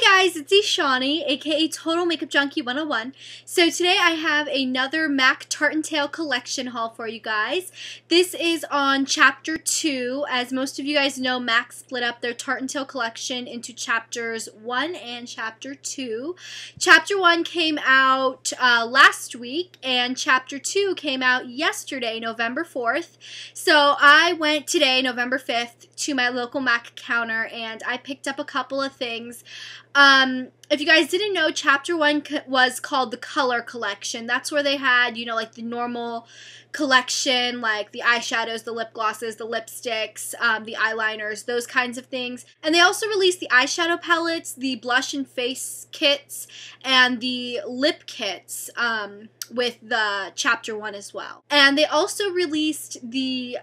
Hey guys, it's Shawnee, aka Total Makeup Junkie 101. So today I have another MAC Tartan Tail collection haul for you guys. This is on Chapter 2. As most of you guys know, MAC split up their Tartan Tail collection into Chapters 1 and Chapter 2. Chapter 1 came out last week, and Chapter 2 came out yesterday, November 4th. So I went today, November 5th, to my local MAC counter, and I picked up a couple of things. If you guys didn't know, Chapter 1 was called the Color Collection. That's where they had, you know, like the normal collection, like the eyeshadows, the lip glosses, the lipsticks, the eyeliners, those kinds of things. And they also released the eyeshadow palettes, the blush and face kits, and the lip kits with the Chapter 1 as well. And they also released the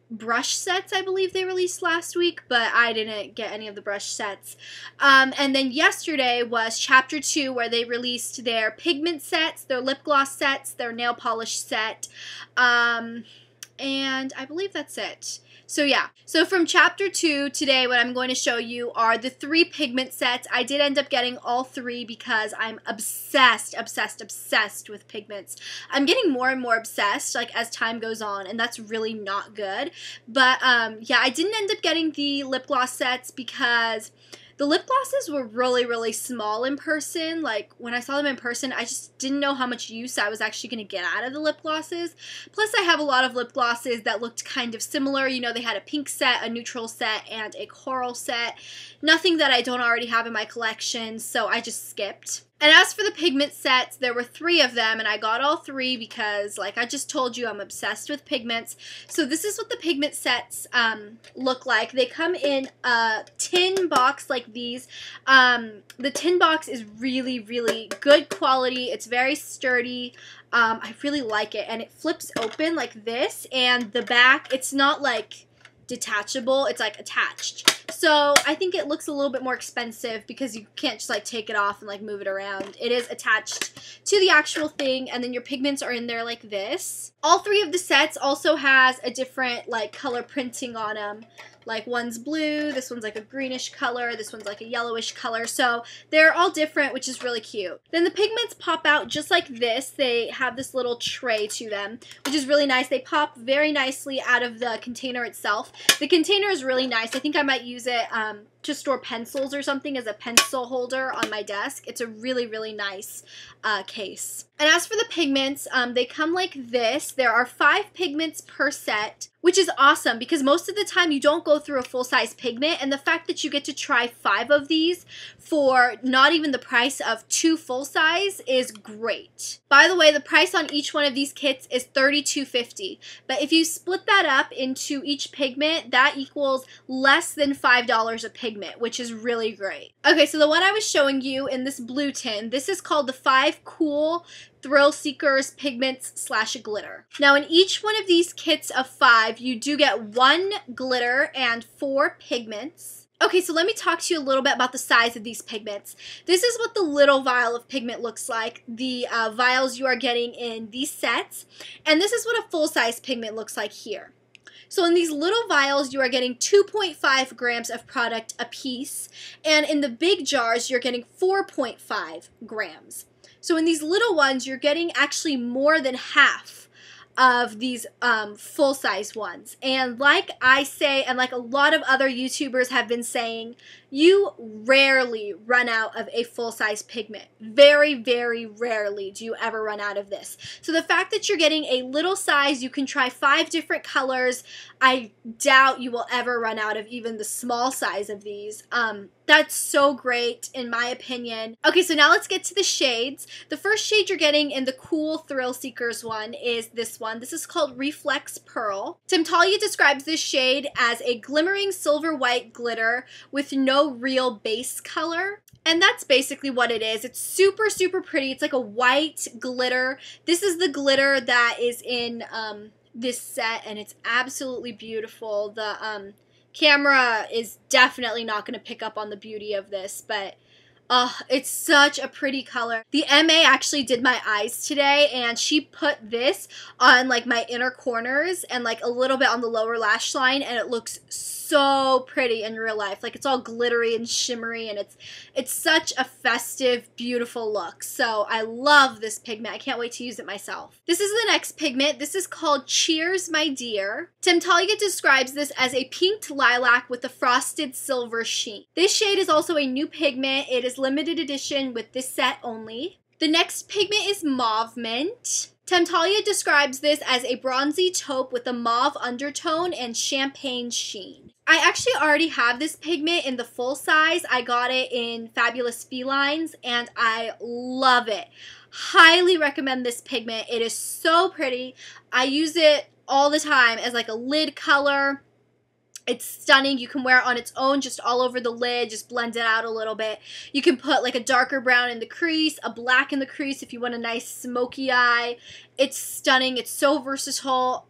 brush sets, I believe they released last week, but I didn't get any of the brush sets. And then yesterday was Chapter 2, where they released their pigment sets, their lip gloss sets, their nail polish set, and I believe that's it. So yeah, so from Chapter 2 today, what I'm going to show you are the 3 pigment sets. I did end up getting all 3 because I'm obsessed with pigments. I'm getting more and more obsessed like as time goes on, and that's really not good. But yeah, I didn't end up getting the lip gloss sets because the lip glosses were really small in person. Like, when I saw them in person, I just didn't know how much use I was actually going to get out of the lip glosses. Plus, I have a lot of lip glosses that looked kind of similar. You know, they had a pink set, a neutral set, and a coral set. Nothing that I don't already have in my collection, so I just skipped. And as for the pigment sets, there were 3 of them, and I got all 3 because, like I just told you, I'm obsessed with pigments. So this is what the pigment sets look like. They come in a tin box like these. The tin box is really good quality. It's very sturdy. I really like it, and it flips open like this, and the back, it's not like detachable, it's like attached. So I think it looks a little bit more expensive because you can't just like take it off and like move it around. It is attached to the actual thing, and then your pigments are in there like this. All 3 of the sets also has a different like color printing on them. Like, one's blue, this one's like a greenish color, this one's like a yellowish color. So they're all different, which is really cute. Then the pigments pop out just like this. They have this little tray to them, which is really nice. They pop very nicely out of the container itself. The container is really nice. I think I might use it to store pencils or something as a pencil holder on my desk. It's a really nice case. And as for the pigments, they come like this. There are 5 pigments per set, which is awesome because most of the time you don't go through a full-size pigment, and the fact that you get to try 5 of these for not even the price of 2 full-size is great. By the way, the price on each one of these kits is $32.50, but if you split that up into each pigment, that equals less than $5 a pigment, which is really great. Okay, so the one I was showing you in this blue tin, this is called the 5 Cool Thrill Seekers Pigments / Glitter. Now, in each one of these kits of 5, you do get 1 glitter and 4 pigments. Okay, so let me talk to you a little bit about the size of these pigments. This is what the little vial of pigment looks like, the vials you are getting in these sets, and this is what a full-size pigment looks like here. So in these little vials, you are getting 2.5 grams of product a piece, and in the big jars, you're getting 4.5 grams. So in these little ones, you're getting actually more than half of these full-size ones. And like I say, and like a lot of other YouTubers have been saying, you rarely run out of a full-size pigment. Very rarely do you ever run out of this. So the fact that you're getting a little size, you can try 5 different colors, I doubt you will ever run out of even the small size of these. That's so great, in my opinion. Okay, so now let's get to the shades. The first shade you're getting in the Cool Thrill Seekers one is this one. This is called Reflex Pearl. Tim Talia describes this shade as a glimmering silver white glitter with no real base color. And that's basically what it is. It's super pretty. It's like a white glitter. This is the glitter that is in this set, and it's absolutely beautiful. The camera is definitely not going to pick up on the beauty of this, but Oh, it's such a pretty color. The MA actually did my eyes today, and she put this on like my inner corners and like a little bit on the lower lash line, and it looks so pretty in real life. Like, it's all glittery and shimmery, and it's such a festive, beautiful look. So I love this pigment. I can't wait to use it myself. This is the next pigment. This is called Cheers, My Dear. Temptalia describes this as a pinked lilac with a frosted silver sheen. This shade is also a new pigment. It is limited edition with this set only. The next pigment is Mauve Mint. Temptalia describes this as a bronzy taupe with a mauve undertone and champagne sheen. I actually already have this pigment in the full size. I got it in Fabulous Felines, and I love it. Highly recommend this pigment. It is so pretty. I use it all the time as like a lid color. It's stunning. You can wear it on its own, just all over the lid, just blend it out a little bit. You can put like a darker brown in the crease, a black in the crease if you want a nice smoky eye. It's stunning. It's so versatile.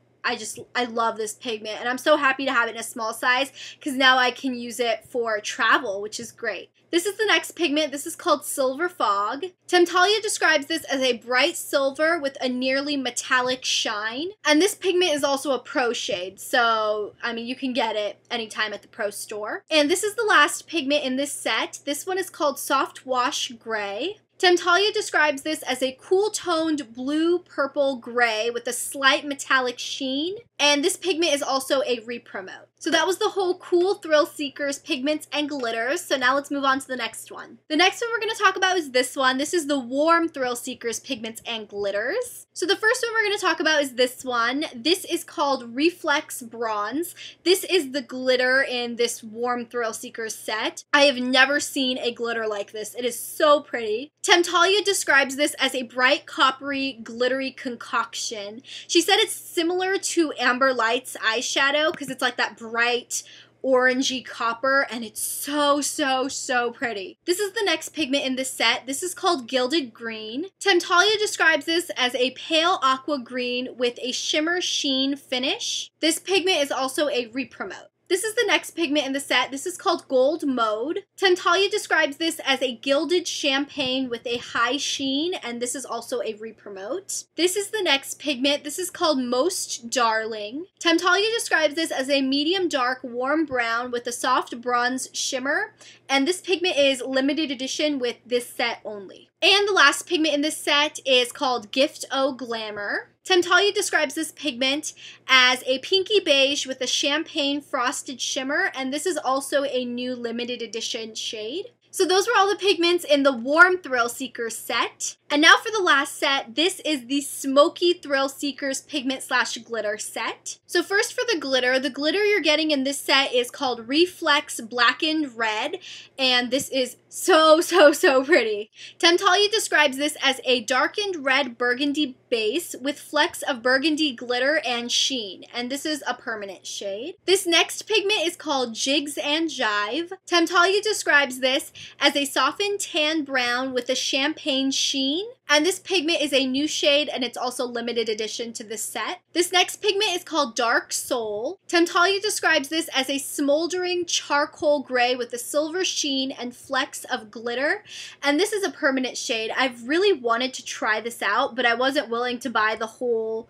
I love this pigment, and I'm so happy to have it in a small size because now I can use it for travel, which is great. This is the next pigment. This is called Silver Fog. Temptalia describes this as a bright silver with a nearly metallic shine. And this pigment is also a pro shade, so, I mean, you can get it anytime at the pro store. And this is the last pigment in this set. This one is called Soft Wash Gray. Temptalia describes this as a cool-toned blue-purple gray with a slight metallic sheen, and this pigment is also a re-promote. So that was the whole Cool Thrill Seekers Pigments and Glitters, so now let's move on to the next one. The next one we're going to talk about is this one. This is the Warm Thrill Seekers Pigments and Glitters. So the first one we're going to talk about is this one. This is called Reflex Bronze. This is the glitter in this Warm Thrill Seekers set. I have never seen a glitter like this. It is so pretty. Temptalia describes this as a bright, coppery, glittery concoction. She said it's similar to Amber Light's eyeshadow because it's like that bright, orangey copper, and it's so, so, so pretty. This is the next pigment in this set. This is called Gilded Green. Temptalia describes this as a pale aqua green with a shimmer sheen finish. This pigment is also a re-promote. This is the next pigment in the set. This is called Gold Mode. Temptalia describes this as a gilded champagne with a high sheen, and this is also a re-promote. This is the next pigment. This is called Most Darling. Temptalia describes this as a medium dark warm brown with a soft bronze shimmer, and this pigment is limited edition with this set only. And the last pigment in this set is called Gift O Glamour. Temptalia describes this pigment as a pinky beige with a champagne frosted shimmer, and this is also a new limited edition shade. So those were all the pigments in the Warm Thrill Seekers set. And now for the last set, this is the Smoky Thrill Seekers Pigment / Glitter set. So first for the glitter you're getting in this set is called Reflex Blackened Red, and this is so, so, so pretty. Temptalia describes this as a darkened red burgundy base with flecks of burgundy glitter and sheen, and this is a permanent shade. This next pigment is called Jigs and Jive. Temptalia describes this as a softened tan brown with a champagne sheen, and this pigment is a new shade, and it's also limited edition to this set. This next pigment is called Dark Soul. Temptalia describes this as a smoldering charcoal gray with a silver sheen and flecks of glitter, and this is a permanent shade. I've really wanted to try this out, but I wasn't willing to buy the whole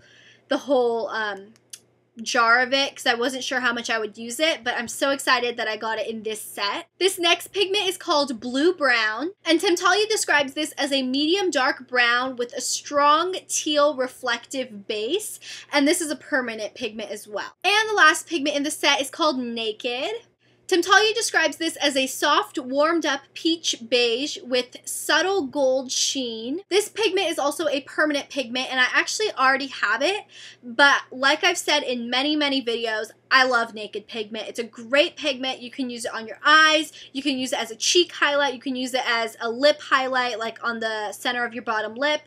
jar of it because I wasn't sure how much I would use it, but I'm so excited that I got it in this set. This next pigment is called Blue Brown, and Temptalia describes this as a medium dark brown with a strong teal reflective base, and this is a permanent pigment as well. And the last pigment in the set is called Naked. Temptalia describes this as a soft, warmed-up peach beige with subtle gold sheen. This pigment is also a permanent pigment, and I actually already have it, but like I've said in many, many videos, I love Naked pigment. It's a great pigment. You can use it on your eyes. You can use it as a cheek highlight. You can use it as a lip highlight, like on the center of your bottom lip.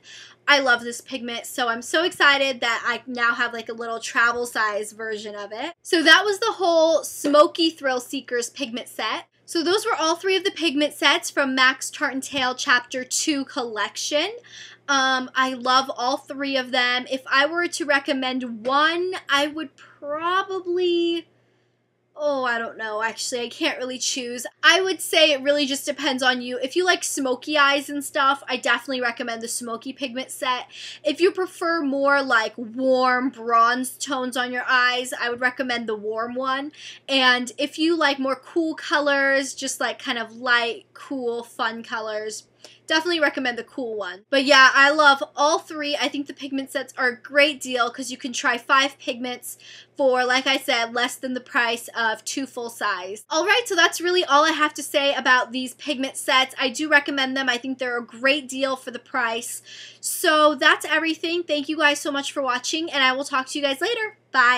I love this pigment, so I'm so excited that I now have like a little travel size version of it. So that was the whole Smoky Thrill Seekers pigment set. So those were all three of the pigment sets from MAC's Tartan Tale Chapter 2 collection. I love all three of them. If I were to recommend one, I would probably... Oh, I don't know. Actually, I can't really choose. I would say it really just depends on you. If you like smoky eyes and stuff, I definitely recommend the smoky pigment set. If you prefer more like warm bronze tones on your eyes, I would recommend the warm one. And if you like more cool colors, just like kind of light, cool, fun colors, definitely recommend the cool one. But yeah, I love all three. I think the pigment sets are a great deal because you can try 5 pigments for, like I said, less than the price of 2 full size. Alright, so that's really all I have to say about these pigment sets. I do recommend them. I think they're a great deal for the price. So that's everything. Thank you guys so much for watching, and I will talk to you guys later. Bye!